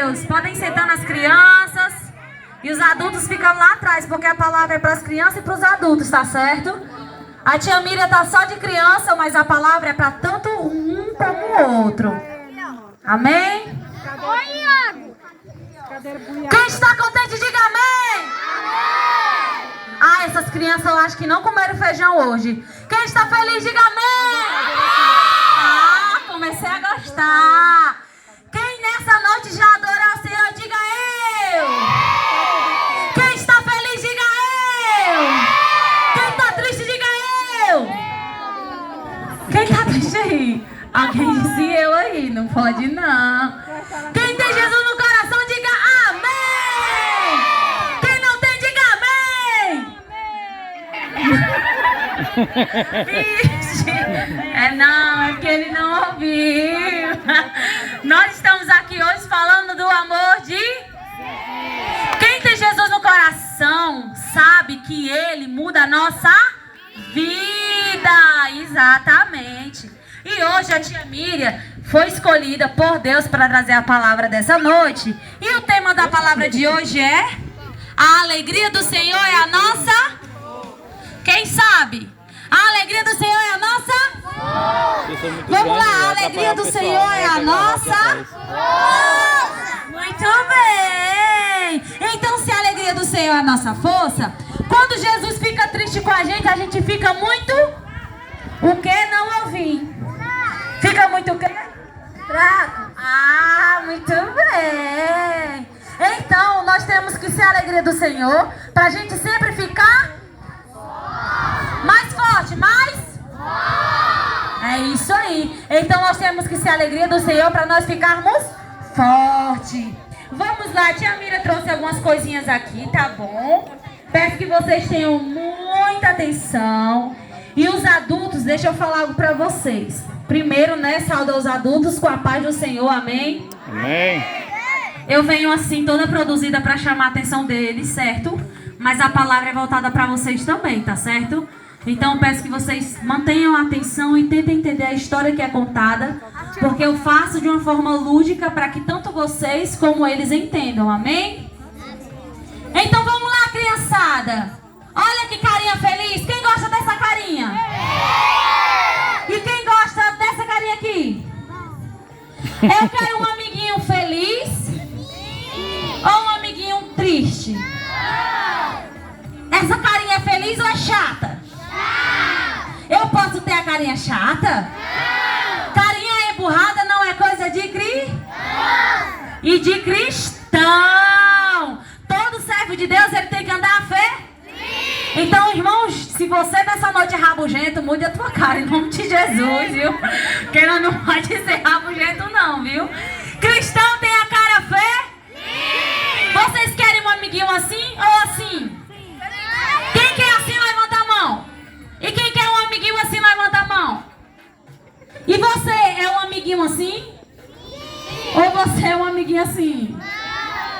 Deus. Podem sentar nas crianças. E os adultos ficam lá atrás, porque a palavra é para as crianças e para os adultos, tá certo? A tia Miriam tá só de criança, mas a palavra é para tanto um como o outro. Amém? Quem está contente, diga amém. Ah, essas crianças eu acho que não comeram feijão hoje. Quem está feliz, diga amém. Ah, comecei a gostar. Quem nessa noite já adora o Senhor, diga eu. Quem está feliz, diga eu. Quem está triste, diga eu. Quem está triste aí? Alguém disse eu aí, não pode não. Quem tem Jesus no coração, diga amém. Quem não tem, diga amém. Vixe, é porque ele não ouviu. Nós estamos aqui hoje falando do amor de... Quem tem Jesus no coração sabe que ele muda a nossa vida. Exatamente. E hoje a tia Miriam foi escolhida por Deus para trazer a palavra dessa noite. E o tema da palavra de hoje é: a alegria do Senhor é a nossa... Quem sabe? A alegria do Senhor é a nossa... Vamos lá, a alegria do Senhor é a nossa... Muito bem. Então, se a alegria do Senhor é a nossa força, quando Jesus fica triste com a gente fica muito... O que? Não ouvi. Fica muito o quê? Fraco. Ah, muito bem. Então, nós temos que ser a alegria do Senhor para a gente sempre ficar mais forte, mais... É isso aí. Então, nós temos que ser a alegria do Senhor para nós ficarmos fortes. Vamos lá, a tia Miriam trouxe algumas coisinhas aqui, tá bom? Peço que vocês tenham muita atenção. E os adultos, deixa eu falar algo para vocês. Primeiro, né, sauda os adultos com a paz do Senhor, amém? Amém. Eu venho assim, toda produzida para chamar a atenção deles, certo? Mas a palavra é voltada para vocês também, tá certo? Então, eu peço que vocês mantenham a atenção e tentem entender a história que é contada, porque eu faço de uma forma lúdica para que tanto vocês como eles entendam, amém? Então, vamos lá, criançada. Olha que carinha feliz. Quem gosta dessa carinha? E quem gosta dessa carinha aqui? Eu quero um amiguinho feliz ou um amiguinho triste? Essa carinha é feliz ou é chata? Eu posso ter a carinha chata? Carinha emburrada não é coisa de e de cristão. Todo servo de Deus, ele tem que andar a fé. Então, irmãos, se você nessa noite é rabugento, mude a tua cara em nome de Jesus, viu? Porque não pode ser rabugento não, viu? Cristão tem a cara fé? Vocês querem um amiguinho assim ou assim? Quem quer assim, levanta a mão. E quem quer um amiguinho assim, levanta a mão. E você é um amiguinho assim? Ou você é um amiguinho assim?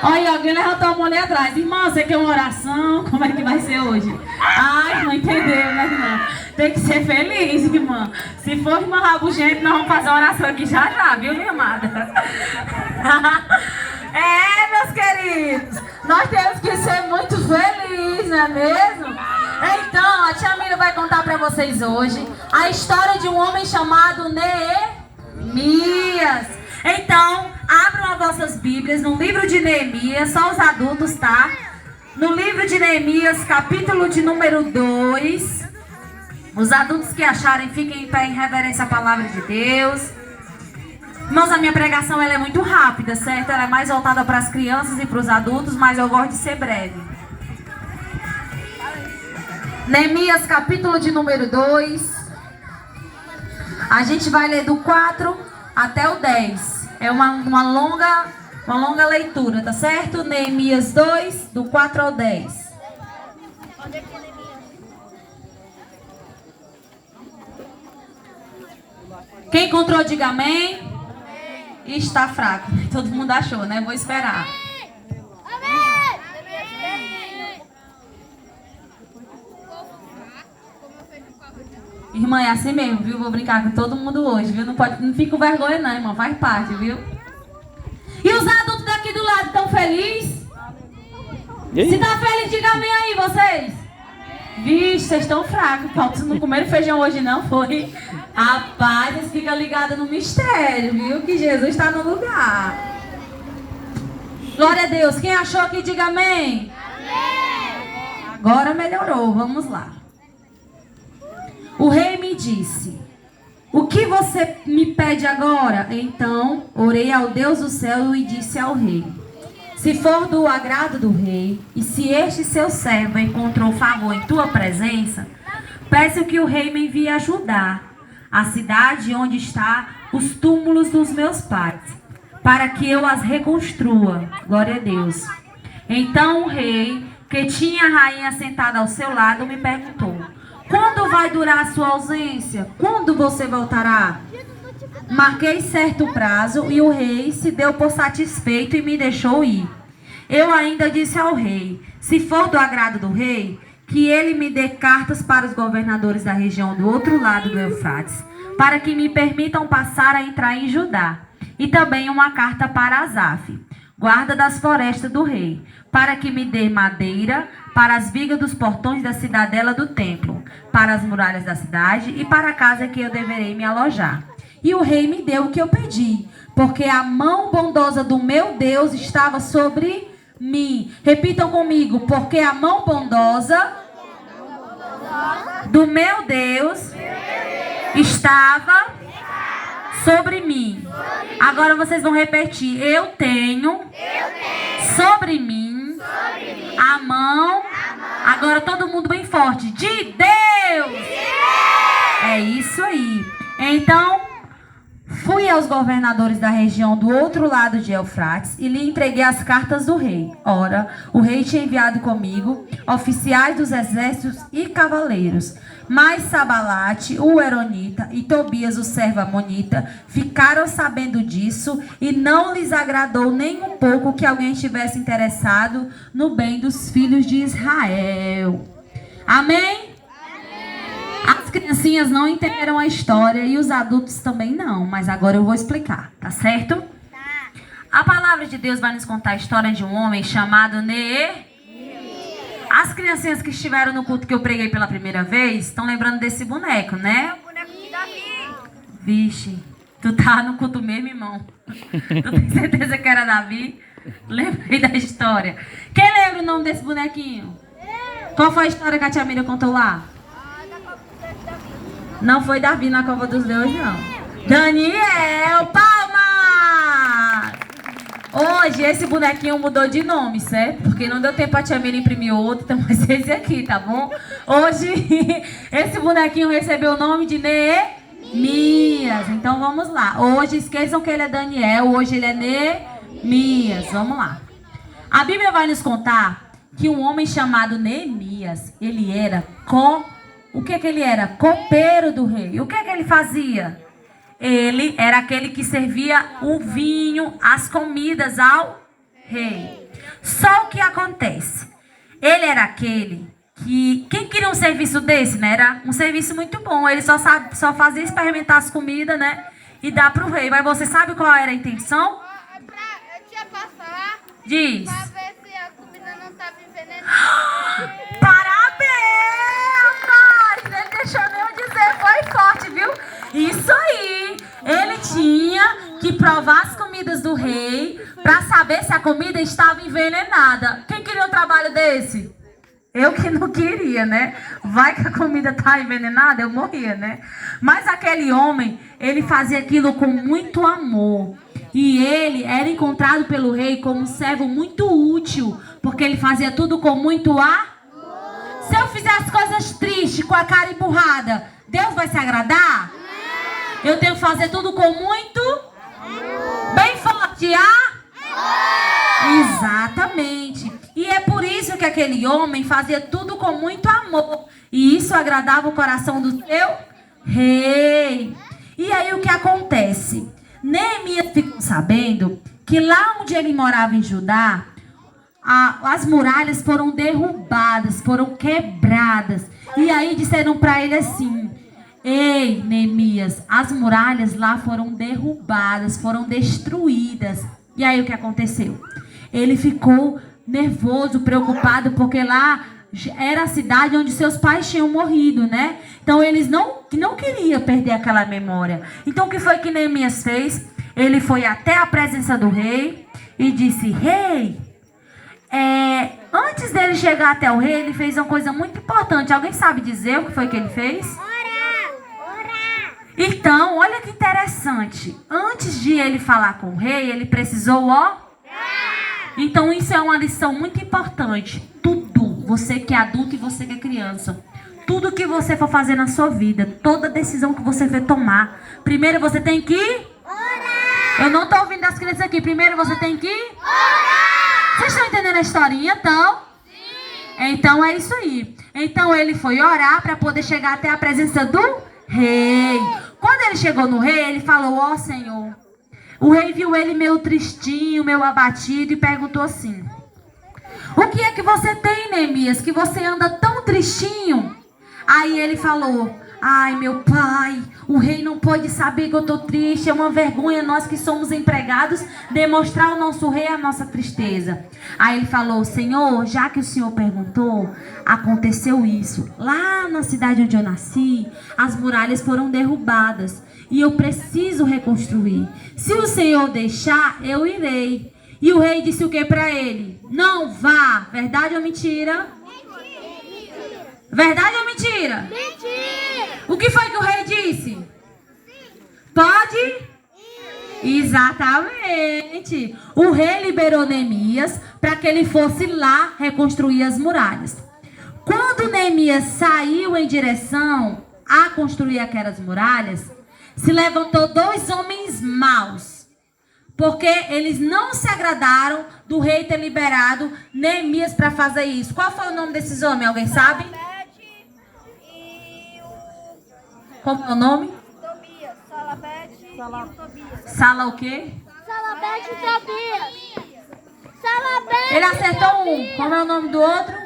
Olha, alguém levantou a mão ali atrás. Irmão, você quer uma oração? Como é que vai ser hoje? Ai, não entendeu, né, irmã? Tem que ser feliz, irmã. Se for irmã rabugento, nós vamos fazer uma oração aqui já, viu, minha amada? É, meus queridos. Nós temos que ser muito felizes, não é mesmo? Então, a tia Miriam vai contar pra vocês hoje a história de um homem chamado Neemias. Então, abram as vossas Bíblias no livro de Neemias, só os adultos, tá? No livro de Neemias, capítulo de número 2. Os adultos que acharem, fiquem em pé em reverência à palavra de Deus. Irmãos, a minha pregação ela é muito rápida, certo? Ela é mais voltada para as crianças e para os adultos, mas eu gosto de ser breve. Neemias, capítulo de número 2. A gente vai ler do 4 até o 10. É uma longa leitura, tá certo? Neemias 2, do 4 ao 10. Quem encontrou, diga amém. Está fraco. Todo mundo achou, né? Vou esperar. Irmã, é assim mesmo, viu? Vou brincar com todo mundo hoje, viu? Não fica com vergonha não, irmã. Faz parte, viu? E os adultos daqui do feliz? Se tá feliz, diga amém aí, vocês. Vixe, vocês estão fracos. Vocês não comeram feijão hoje não, foi? Rapaz, vocês ficam ligados no mistério, viu? Que Jesus está no lugar. Glória a Deus. Quem achou aqui, diga amém. Amém. Agora melhorou, vamos lá. O rei me disse: o que você me pede agora? Então orei ao Deus do céu e disse ao rei: se for do agrado do rei, e se este seu servo encontrou favor em tua presença, peço que o rei me envie ajudar a cidade onde está os túmulos dos meus pais, para que eu as reconstrua. Glória a Deus. Então o rei, que tinha a rainha sentada ao seu lado, me perguntou: quando vai durar a sua ausência? Quando você voltará? Marquei certo prazo e o rei se deu por satisfeito e me deixou ir. Eu ainda disse ao rei: se for do agrado do rei, que ele me dê cartas para os governadores da região do outro lado do Eufrates, para que me permitam passar a entrar em Judá. E também uma carta para Asaf, guarda das florestas do rei, para que me dê madeira para as vigas dos portões da cidadela do templo, para as muralhas da cidade e para a casa que eu deverei me alojar. E o rei me deu o que eu pedi, porque a mão bondosa do meu Deus estava sobre mim. Repitam comigo: porque a mão bondosa do meu Deus estava sobre mim. Agora vocês vão repetir: eu tenho sobre mim a mão. Agora todo mundo bem forte: de Deus. É isso aí. Então fui aos governadores da região do outro lado de Eufrates e lhe entreguei as cartas do rei. Ora, o rei tinha enviado comigo oficiais dos exércitos e cavaleiros. Mas Sabalate, o Eronita, e Tobias, o servo amonita, ficaram sabendo disso e não lhes agradou nem um pouco que alguém estivesse interessado no bem dos filhos de Israel. Amém? As criancinhas não entenderam a história e os adultos também não, mas agora eu vou explicar, tá certo? A palavra de Deus vai nos contar a história de um homem chamado Neemias. As criancinhas que estiveram no culto que eu preguei pela primeira vez estão lembrando desse boneco, né? É o boneco de Davi. Vixe, tu tá no culto mesmo, irmão? Tu tem certeza que era Davi? Lembrei da história. Quem lembra o nome desse bonequinho? Qual foi a história que a tia Miriam contou lá? Não foi Davi na Cova dos Leões, não. Daniel, palmas! Hoje esse bonequinho mudou de nome, certo? Porque não deu tempo a tia Miriam imprimir outro, então vai ser esse aqui, tá bom? Hoje esse bonequinho recebeu o nome de Neemias. Então vamos lá. Hoje esqueçam que ele é Daniel, hoje ele é Neemias. Vamos lá. A Bíblia vai nos contar que um homem chamado Neemias, ele era o que ele era? Copeiro do rei. O que ele fazia? Ele era aquele que servia o vinho, as comidas ao rei. Só o que acontece? Ele era aquele que... Quem queria um serviço desse, né? Era um serviço muito bom. Ele só fazia experimentar as comidas, né? E dar para o rei. Mas você sabe qual era a intenção? Eu tinha passar. Diz. Pra ver se a comida não estava envenenada. Parabéns, rapaz! Ele deixou eu dizer, foi forte, viu? Isso aí! Ele tinha que provar as comidas do rei para saber se a comida estava envenenada. Quem queria um trabalho desse? Eu que não queria, né? Vai que a comida tá envenenada, eu morria, né? Mas aquele homem, ele fazia aquilo com muito amor. E ele era encontrado pelo rei como um servo muito útil, porque ele fazia tudo com muito amor. Se eu fizer as coisas tristes, com a cara emburrada, Deus vai se agradar? Eu tenho que fazer tudo com muito... Bem forte, Exatamente. E é por isso que aquele homem fazia tudo com muito amor. E isso agradava o coração do seu rei. E aí o que acontece? Neemias ficou sabendo que lá onde ele morava em Judá, as muralhas foram derrubadas, foram quebradas. E aí disseram para ele assim: ei, Neemias, as muralhas lá foram derrubadas, foram destruídas. E aí o que aconteceu? ele ficou nervoso, preocupado, porque lá era a cidade onde seus pais tinham morrido, né? Então eles não queriam perder aquela memória. Então o que foi que Neemias fez? Ele foi até a presença do rei e disse: rei, antes dele chegar até o rei, ele fez uma coisa muito importante. Alguém sabe dizer o que foi que ele fez? Orar! Então, olha que interessante. Antes de ele falar com o rei, ele precisou orar. Então isso é uma lição muito importante. Tudo, você que é adulto e você que é criança, tudo que você for fazer na sua vida, toda decisão que você for tomar, primeiro você tem que orar. Eu não estou ouvindo as crianças aqui. Primeiro você tem que orar. Vocês estão entendendo a historinha, então? Sim. Então é isso aí. Então ele foi orar para poder chegar até a presença do rei. Quando ele chegou no rei, ele falou: ó Senhor. O rei viu ele meio tristinho, meio abatido e perguntou assim: o que é que você tem, Neemias, que você anda tão tristinho? Aí ele falou: ai, meu pai, o rei não pode saber que eu estou triste. É uma vergonha nós que somos empregados demonstrar ao nosso rei a nossa tristeza. Aí ele falou: Senhor, já que o Senhor perguntou, aconteceu isso. Lá na cidade onde eu nasci, as muralhas foram derrubadas e eu preciso reconstruir. Se o Senhor deixar, eu irei. E o rei disse o que para ele? Não vá. Verdade ou mentira? Mentira. Verdade ou mentira? Mentira. O que foi que o rei disse? Pode? Exatamente. O rei liberou Neemias para que ele fosse lá reconstruir as muralhas. Quando Neemias saiu em direção a construir aquelas muralhas, se levantou 2 homens maus, porque eles não se agradaram do rei ter liberado Neemias para fazer isso. Qual foi o nome desses homens? Alguém sabe? Qual foi o nome? Tobias. Salabete e Tobias. Sala o quê? Salabete e Tobias. Salabete. Ele acertou um. Como é o nome do outro?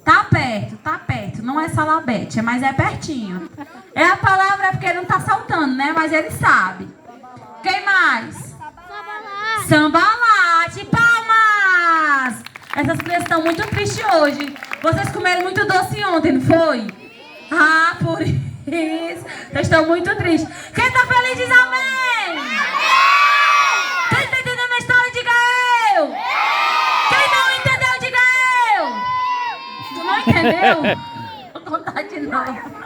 Tá perto, tá perto. Não é Salabete, mas é pertinho. É a palavra porque ele não tá saltando, né? Mas ele sabe. Quem mais? Sambalate. Palmas! Essas crianças estão muito tristes hoje. Vocês comeram muito doce ontem, não foi? Ah, por isso. Vocês estão muito tristes. Quem tá feliz diz amém! Quem tá entendendo a história, diga eu! Quem não entendeu, diga eu! Tu não entendeu? Vou contar de novo.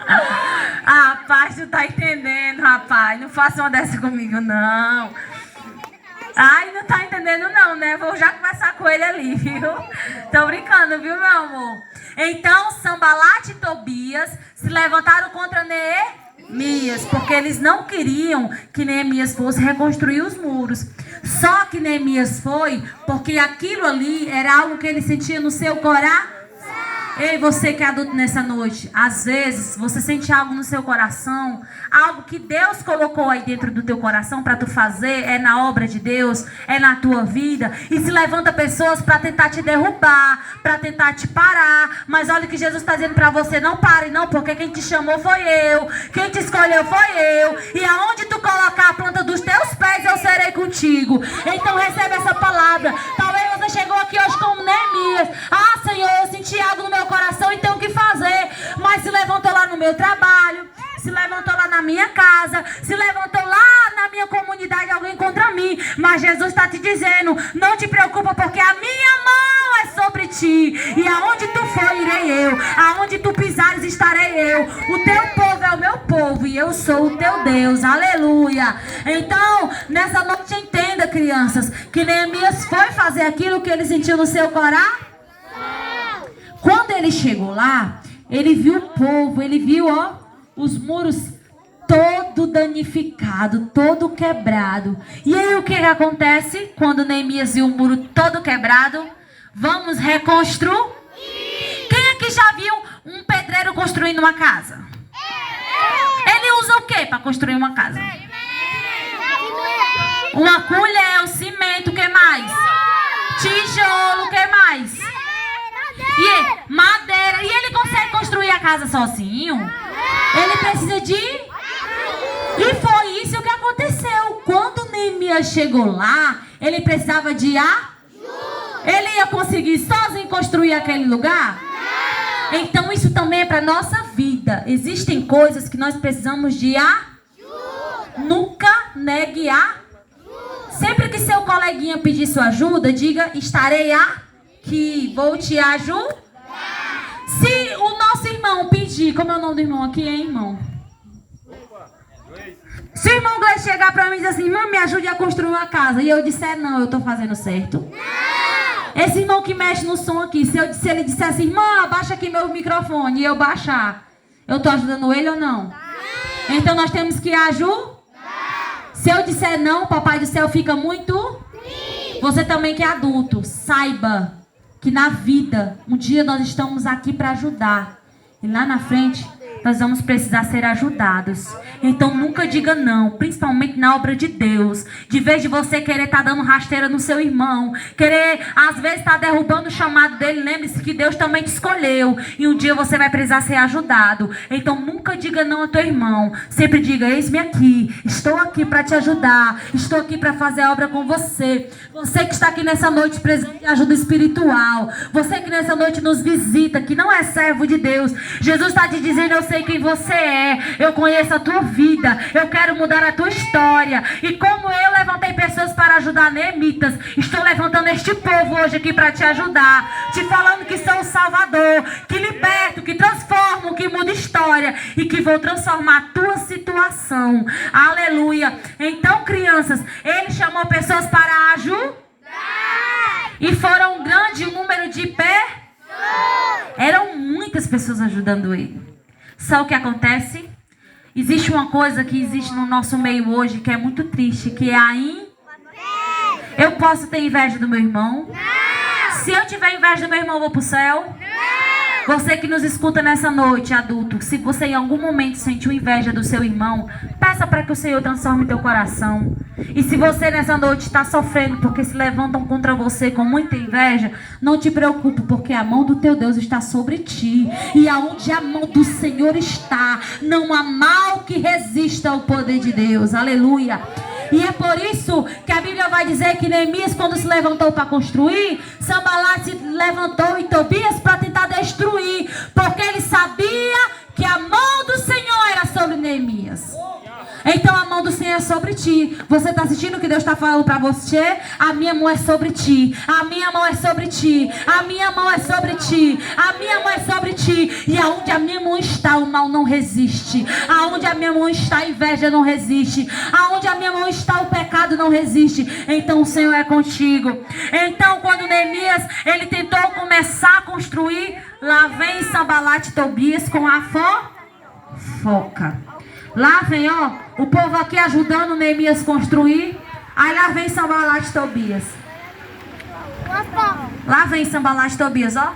Ah, rapaz, tu tá entendendo, rapaz. Não faça uma dessa comigo, não. Ai, não tá entendendo não, né? Vou já conversar com ele ali, viu? Tô brincando, viu, meu amor? Então, Sambalate e Tobias se levantaram contra Neemias, porque eles não queriam que Neemias fosse reconstruir os muros. Só que Neemias foi porque aquilo ali era algo que ele sentia no seu coração. Ei, você que é adulto nessa noite, às vezes você sente algo no seu coração, algo que Deus colocou aí dentro do teu coração para tu fazer, é na obra de Deus, é na tua vida, e se levanta pessoas para tentar te derrubar, para tentar te parar, mas olha o que Jesus está dizendo para você: não pare não, porque quem te chamou foi eu, quem te escolheu foi eu, e aonde tu colocar a planta dos teus pés eu serei contigo. Então recebe essa palavra. Talvez você chegou aqui hoje como Neemias: ah, Senhor, eu senti algo no meu coração e tenho o que fazer, mas se levantou lá no meu trabalho, se levantou lá na minha casa, se levantou lá na minha comunidade alguém contra mim, mas Jesus está te dizendo: não te preocupa, porque a minha mão é sobre ti, e aonde tu for irei eu, aonde tu pisares estarei eu, o teu povo é o meu povo e eu sou o teu Deus. Aleluia. Então nessa noite entenda, crianças, que Neemias foi fazer aquilo que ele sentiu no seu coração. Quando ele chegou lá, ele viu o povo, ele viu, ó, os muros todo danificado, todo quebrado. E aí o que acontece quando Neemias viu o muro todo quebrado? Vamos reconstruir. Quem aqui já viu um pedreiro construindo uma casa? Ele usa o que para construir uma casa? Uma colher, o cimento, o que mais? Tijolo, o que mais? E madeira. E ele consegue construir a casa sozinho? Ele precisa de... E foi isso que aconteceu. Quando Neemias chegou lá, Ele precisava de ajuda. Ele ia conseguir sozinho construir aquele lugar? Não. Então isso também é para nossa vida. Existem coisas que nós precisamos de ajuda. Nunca negue a. Sempre que seu coleguinha pedir sua ajuda, diga: estarei aqui, vou te ajudar. Se o nosso irmão pedir, como é o nome do irmão aqui, hein, irmão? Se o irmão Gleice chegar pra mim e dizer assim: irmão, me ajude a construir uma casa, e eu disser: não, eu tô fazendo certo. Não. Esse irmão que mexe no som aqui, se ele disser assim: irmão, abaixa aqui meu microfone, e eu baixar, eu tô ajudando ele ou não? Não. Então nós temos que ajudar. Se eu disser não, papai do céu fica muito. Sim. Você também que é adulto, saiba que na vida, um dia nós estamos aqui para ajudar. E lá na frente, nós vamos precisar ser ajudados. Então nunca diga não, principalmente na obra de Deus. De vez de você querer estar dando rasteira no seu irmão, querer às vezes estar derrubando o chamado dele, lembre-se que Deus também te escolheu. E um dia você vai precisar ser ajudado. Então nunca diga não ao teu irmão. Sempre diga: eis-me aqui, estou aqui para te ajudar, estou aqui para fazer a obra com você. Você que está aqui nessa noite precisando de ajuda espiritual, você que nessa noite nos visita, que não é servo de Deus, Jesus está te dizendo: eu sei quem você é, eu conheço a tua vida, eu quero mudar a tua história. E como eu levantei pessoas para ajudar neemitas, estou levantando este povo hoje aqui para te ajudar, te falando que sou o Salvador, que liberto, que transformo, que muda história e que vou transformar a tua situação. Aleluia. Então, crianças, ele chamou pessoas para ajudar e foram um grande número de eram muitas pessoas ajudando ele. Sabe o que acontece? Existe uma coisa que existe no nosso meio hoje que é muito triste, que é a Eu posso ter inveja do meu irmão? Não. Se eu tiver inveja do meu irmão, eu vou pro céu? Não. Você que nos escuta nessa noite, adulto, se você em algum momento sentiu inveja do seu irmão, peça para que o Senhor transforme teu coração. E se você nessa noite está sofrendo porque se levantam contra você com muita inveja, não te preocupe, porque a mão do teu Deus está sobre ti. E aonde a mão do Senhor está, não há mal que resista ao poder de Deus. Aleluia. E é por isso que a Bíblia vai dizer que Neemias, quando se levantou para construir, Sanbalat se levantou e Tobias para tentar destruir, porque ele sabia que a mão do Senhor era sobre Neemias. Então a mão do Senhor é sobre ti. Você está assistindo o que Deus está falando para você? A minha mão é sobre ti. A minha mão é sobre ti. A minha mão é sobre ti. A minha mão é sobre ti. E aonde a minha mão está, o mal não resiste. Aonde a minha mão está, a inveja não resiste. Aonde a minha mão está, o pecado não resiste. Então o Senhor é contigo. Então quando Neemias, ele tentou começar a construir, lá vem Sanbalat e Tobias com a fofoca. Lá vem, ó, o povo aqui ajudando Neemias construir. Aí lá vem Sanbalat e Tobias. Lá vem Sanbalat e Tobias, ó,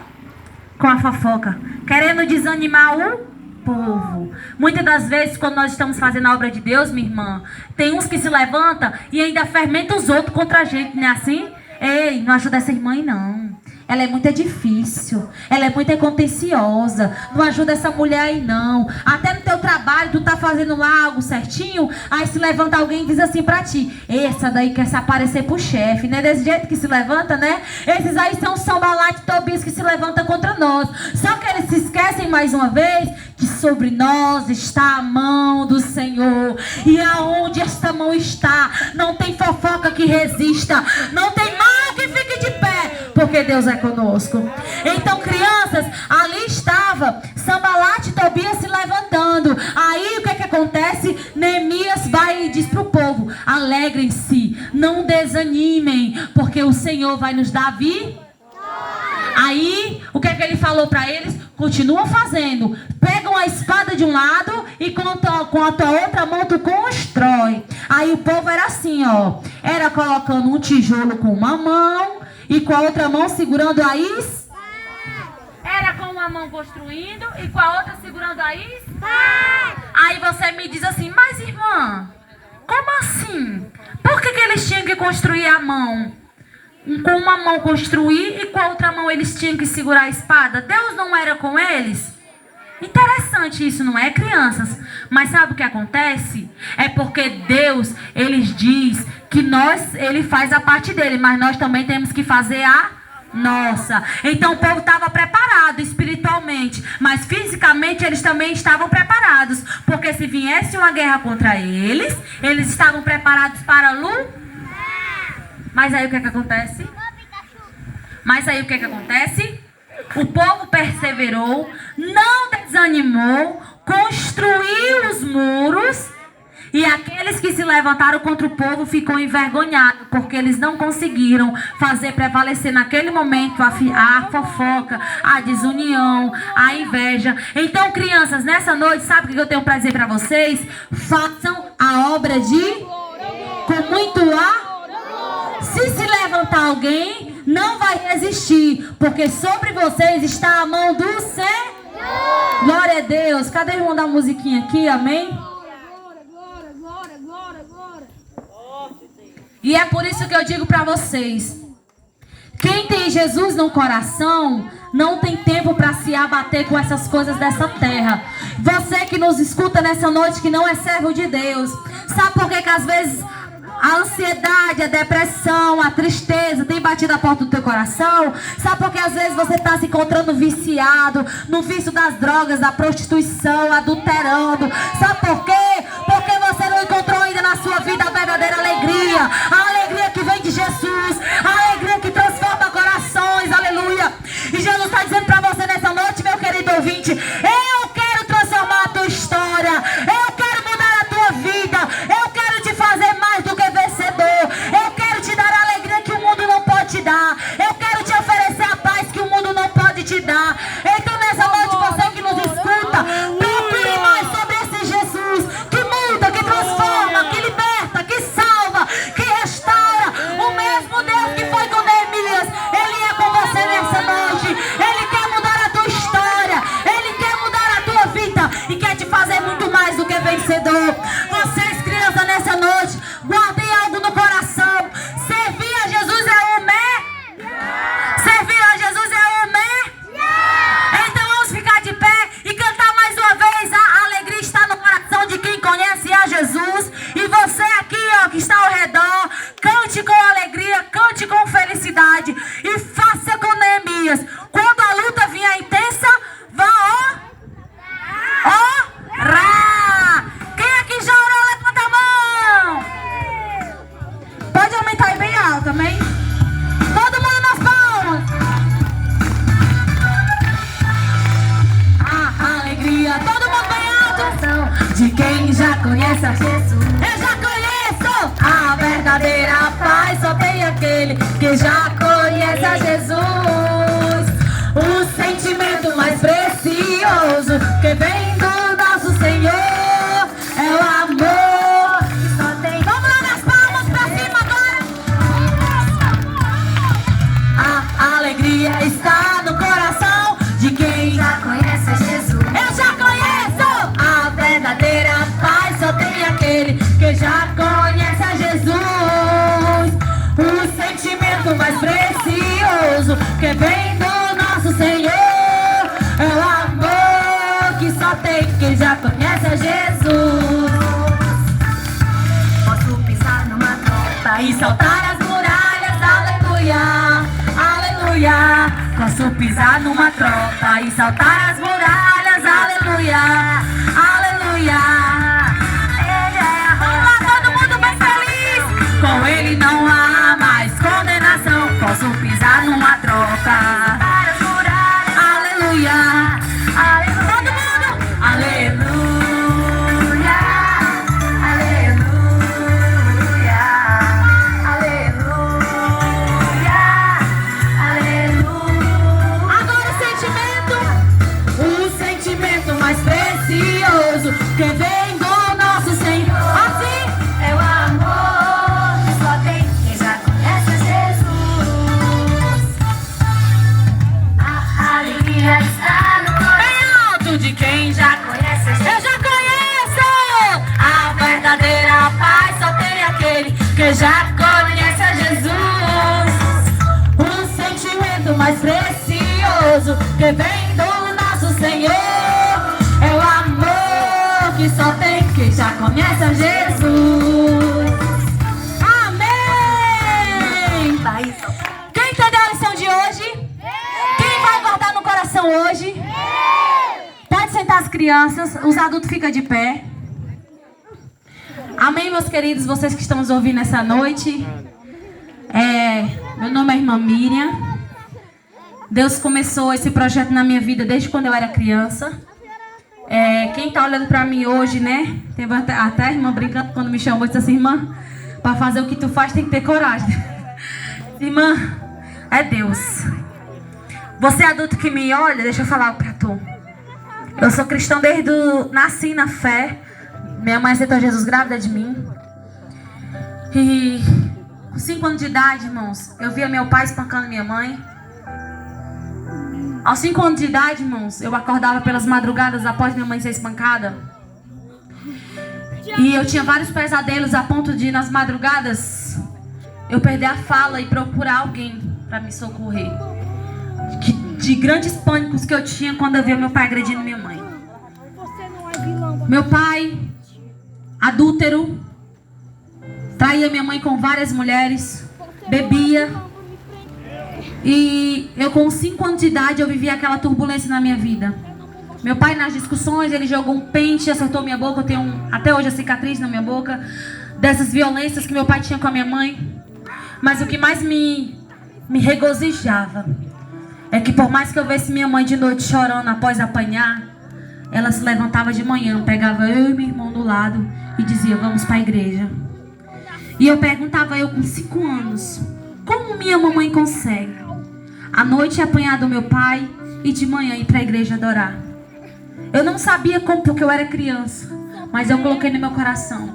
com a fofoca, querendo desanimar o povo. Muitas das vezes, quando nós estamos fazendo a obra de Deus, minha irmã, tem uns que se levantam e ainda fermentam os outros contra a gente, não é assim? Ei, não ajuda essa irmã aí, não. Ela é muito difícil, ela é muito contenciosa, não ajuda essa mulher aí não. Até no teu trabalho, tu tá fazendo lá algo certinho, aí se levanta alguém e diz assim pra ti: essa daí quer se aparecer pro chefe, né? Desse jeito que se levanta, né? Esses aí são Sanbalat e Tobias que se levantam contra nós. Só que eles se esquecem mais uma vez que sobre nós está a mão do Senhor. E aonde esta mão está, não tem fofoca que resista, não tem mal que fique de pé, porque Deus é conosco. Então, crianças, ali estava Sanbalat e Tobias se levantando. Aí o que acontece? Neemias vai e diz para o povo: alegrem-se, não desanimem, porque o Senhor vai nos dar vida. Aí o que ele falou para eles? Continua fazendo. Pegam a espada de um lado e com a tua outra mão tu constrói. Aí o povo era assim, ó, era colocando um tijolo com uma mão e com a outra mão segurando a espada. Era com uma mão construindo e com a outra segurando a espada. Aí você me diz assim: mas irmã, como assim? Por que eles tinham que construir a mão? Com uma mão construir e com a outra mão eles tinham que segurar a espada? Deus não era com eles? Interessante isso, não é, crianças? Mas sabe o que acontece? É porque Deus, ele diz que ele faz a parte dele, mas nós também temos que fazer a nossa. Então o povo estava preparado espiritualmente, mas fisicamente eles também estavam preparados, porque se viesse uma guerra contra eles estavam preparados para lutar. Mas aí o que acontece? O povo perseverou, não desanimou, construiu os muros. E aqueles que se levantaram contra o povo ficou envergonhado, porque eles não conseguiram fazer prevalecer naquele momento a fofoca, a desunião, a inveja. Então, crianças, nessa noite, sabe o que eu tenho para dizer para vocês? Façam a obra com muito ar. Se levantar alguém, não vai resistir, porque sobre vocês está a mão do Senhor. Glória a Deus. Cadê o irmão da musiquinha aqui? Amém? E é por isso que eu digo para vocês: quem tem Jesus no coração não tem tempo para se abater com essas coisas dessa terra. Você que nos escuta nessa noite, que não é servo de Deus, sabe por que às vezes a ansiedade, a depressão, a tristeza tem batido a porta do teu coração? Sabe por que às vezes você está se encontrando viciado no vício das drogas, da prostituição, adulterando? Sabe por quê? Porque você não encontrou ainda na sua vida a verdadeira alegria. A alegria que vem de Jesus, a alegria que transforma corações, aleluia. E Jesus está dizendo para você nessa noite, meu querido ouvinte: eu quero transformar a tua história, eu quero mudar a tua vida, eu quero te fazer mais do que vencedor, eu quero te dar a alegria que o mundo não pode te dar, eu quero te oferecer a paz que o mundo não pode te dar. Então nessa noite, você que nos escuta, procure mais sobre esse Jesus que muda, que transforma, que liberta, que salva, que restaura. O mesmo Deus que foi com Neemias, Ele é com você nessa noite. Ele quer mudar a tua história, Ele quer mudar a tua vida e quer te fazer muito mais do que vencedor. Vocês, crianças, nessa noite, guardem algo no coração. Servir a Jesus é o mé. Servir a Jesus é o mé. Então vamos ficar de pé e cantar mais uma vez. A alegria está no coração de quem conhece a Jesus. E você aqui, ó, que está ao redor, cante com alegria, cante com felicidade e faça com Neemias. Quando a luta vier intensa, vá orar. Quem aqui já orou, levanta a mão. Pode aumentar aí bem alto, amém? Todo mundo nas palmas. A alegria, todo mundo bem alto. De quem já conhece a Jesus. Eu já conheço. A verdadeira paz só tem aquele que já conhece a Jesus. O sentimento mais precioso que vem do nosso Senhor é o amor que só tem. Vamos lá nas palmas pra cima agora. A alegria está no coração de quem já conhece a Jesus. Eu já conheço. A verdadeira paz só tem aquele que já conhece a Jesus. O sentimento mais precioso que vem do nosso Senhor é o amor que só tem quem já conhece a Jesus. Posso pisar numa tropa e saltar as muralhas, aleluia, aleluia. Posso pisar numa tropa e saltar as muralhas, aleluia, aleluia. Vamos lá, todo mundo bem feliz. Com Ele não há mais condenação. Posso pisar numa tropa. Aleluia. Todo mundo. Aleluia. Aleluia. Aleluia. Aleluia. Agora o sentimento mais precioso que vem do nosso Senhor. Assim é o amor que só tem quem já conhece a Jesus. A alegria está no coração bem alto de quem já conhece a Jesus. Eu já conheço. A verdadeira paz só tem aquele que já conhece a Jesus. O sentimento mais precioso que vem do nosso Senhor é o amor que só tem quem já conhece a Jesus. Amém. Quem entendeu a lição de hoje? Quem vai guardar no coração hoje? Pode sentar as crianças, os adultos ficam de pé. Amém, meus queridos, vocês que estão nos ouvindo essa noite. Meu nome é irmã Miriam. Deus começou esse projeto na minha vida desde quando eu era criança. Quem está olhando para mim hoje, né? Tem até a irmã brincando quando me chamou, disse assim: irmã, para fazer o que tu faz tem que ter coragem. Irmã, é Deus. Você adulto que me olha, deixa eu falar para tu. Eu sou cristão desde nasci na fé. Minha mãe aceitou Jesus grávida de mim. E com 5 anos de idade, irmãos, eu via meu pai espancando minha mãe. Aos 5 anos de idade, irmãos, eu acordava pelas madrugadas após minha mãe ser espancada. E eu tinha vários pesadelos a ponto de, nas madrugadas, eu perder a fala e procurar alguém para me socorrer. De grandes pânicos que eu tinha quando eu via meu pai agredindo minha mãe. Meu pai, adúltero, traía minha mãe com várias mulheres, bebia. E eu com 5 anos de idade eu vivia aquela turbulência na minha vida. Meu pai nas discussões, ele jogou um pente, acertou minha boca. Eu tenho até hoje a cicatriz na minha boca dessas violências que meu pai tinha com a minha mãe. Mas o que mais me regozijava é que por mais que eu visse minha mãe de noite chorando após apanhar, ela se levantava de manhã, pegava eu e meu irmão do lado e dizia: vamos para a igreja. E eu perguntava, eu com 5 anos, como minha mamãe consegue à noite apanhar do meu pai e de manhã ir para a igreja adorar? Eu não sabia como, porque eu era criança, mas eu coloquei no meu coração: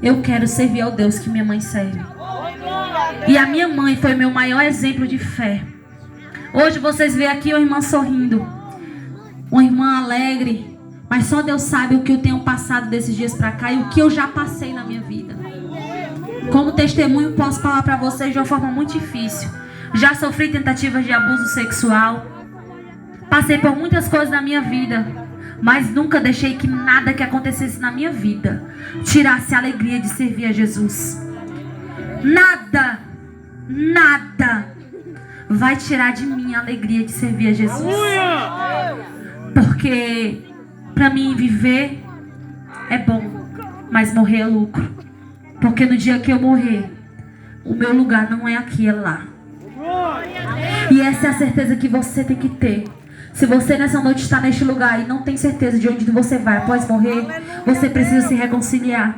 eu quero servir ao Deus que minha mãe serve. E a minha mãe foi meu maior exemplo de fé. Hoje vocês veem aqui uma irmã sorrindo, uma irmã alegre, mas só Deus sabe o que eu tenho passado desses dias pra cá e o que eu já passei na minha vida. Como testemunho posso falar pra vocês de uma forma muito difícil. Já sofri tentativas de abuso sexual, passei por muitas coisas na minha vida, mas nunca deixei que nada que acontecesse na minha vida tirasse a alegria de servir a Jesus. Nada vai tirar de mim a alegria de servir a Jesus. Porque para mim viver é bom, mas morrer é lucro. Porque no dia que eu morrer, o meu lugar não é aqui, é lá. E essa é a certeza que você tem que ter. Se você nessa noite está neste lugar e não tem certeza de onde você vai após morrer, você precisa se reconciliar.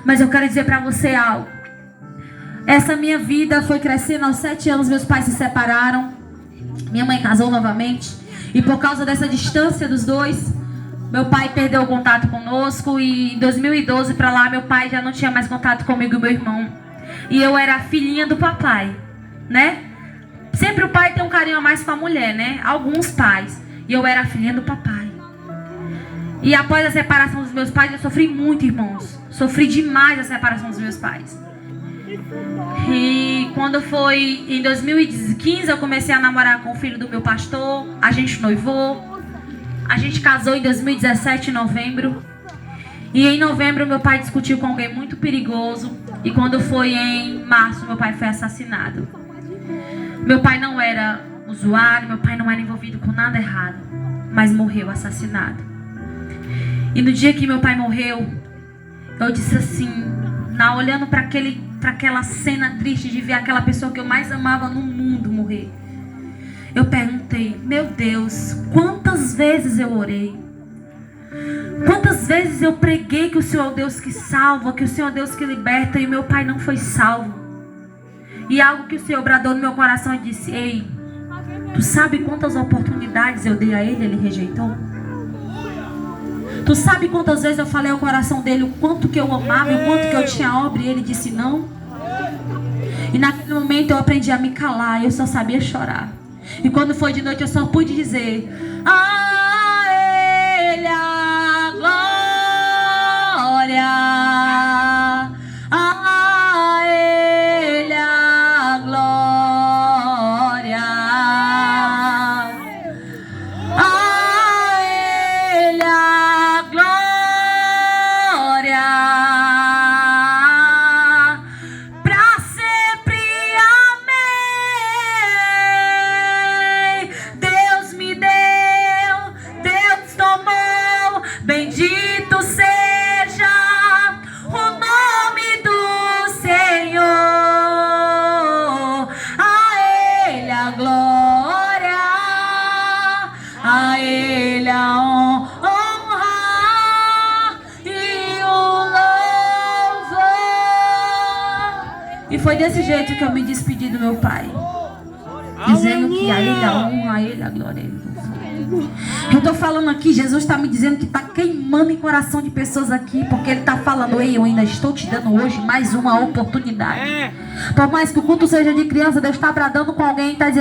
Mas eu quero dizer para você algo. Essa minha vida foi crescendo. Aos 7 anos meus pais se separaram. Minha mãe casou novamente. E por causa dessa distância dos dois, meu pai perdeu o contato conosco. E em 2012 para lá, meu pai já não tinha mais contato comigo e meu irmão. E eu era a filhinha do papai, né? Sempre o pai tem um carinho a mais com a mulher, né? Alguns pais. E eu era a filhinha do papai. E após a separação dos meus pais, eu sofri muito, irmãos. Sofri demais a separação dos meus pais. E quando foi em 2015, eu comecei a namorar com o filho do meu pastor. A gente noivou. A gente casou em 2017, em novembro. E em novembro, meu pai discutiu com alguém muito perigoso. E quando foi em março, meu pai foi assassinado. Meu pai não era usuário, meu pai não era envolvido com nada errado, mas morreu assassinado. E no dia que meu pai morreu, eu disse assim, olhando para aquela cena triste de ver aquela pessoa que eu mais amava no mundo morrer, eu perguntei: meu Deus, quantas vezes eu orei, quantas vezes eu preguei que o Senhor é o Deus que salva, que o Senhor é o Deus que liberta, e meu pai não foi salvo. E algo que o Senhor bradou no meu coração e disse: ei, tu sabe quantas oportunidades eu dei a ele, ele rejeitou? Tu sabe quantas vezes eu falei ao coração dele o quanto que eu amava e o quanto que eu tinha obra, e ele disse não? E naquele momento eu aprendi a me calar, eu só sabia chorar. E quando foi de noite eu só pude dizer: a ele a glória, a ele a glória, a ele a glória, pra sempre, amém. Foi desse jeito que eu me despedi do meu pai. Dizendo que a ele a honra, a ele a glória. Eu estou falando aqui, Jesus está me dizendo que está queimando em coração de pessoas aqui, porque Ele está falando: ei, eu ainda estou te dando hoje mais uma oportunidade. Por mais que o culto seja de criança, Deus está bradando com alguém e está dizendo: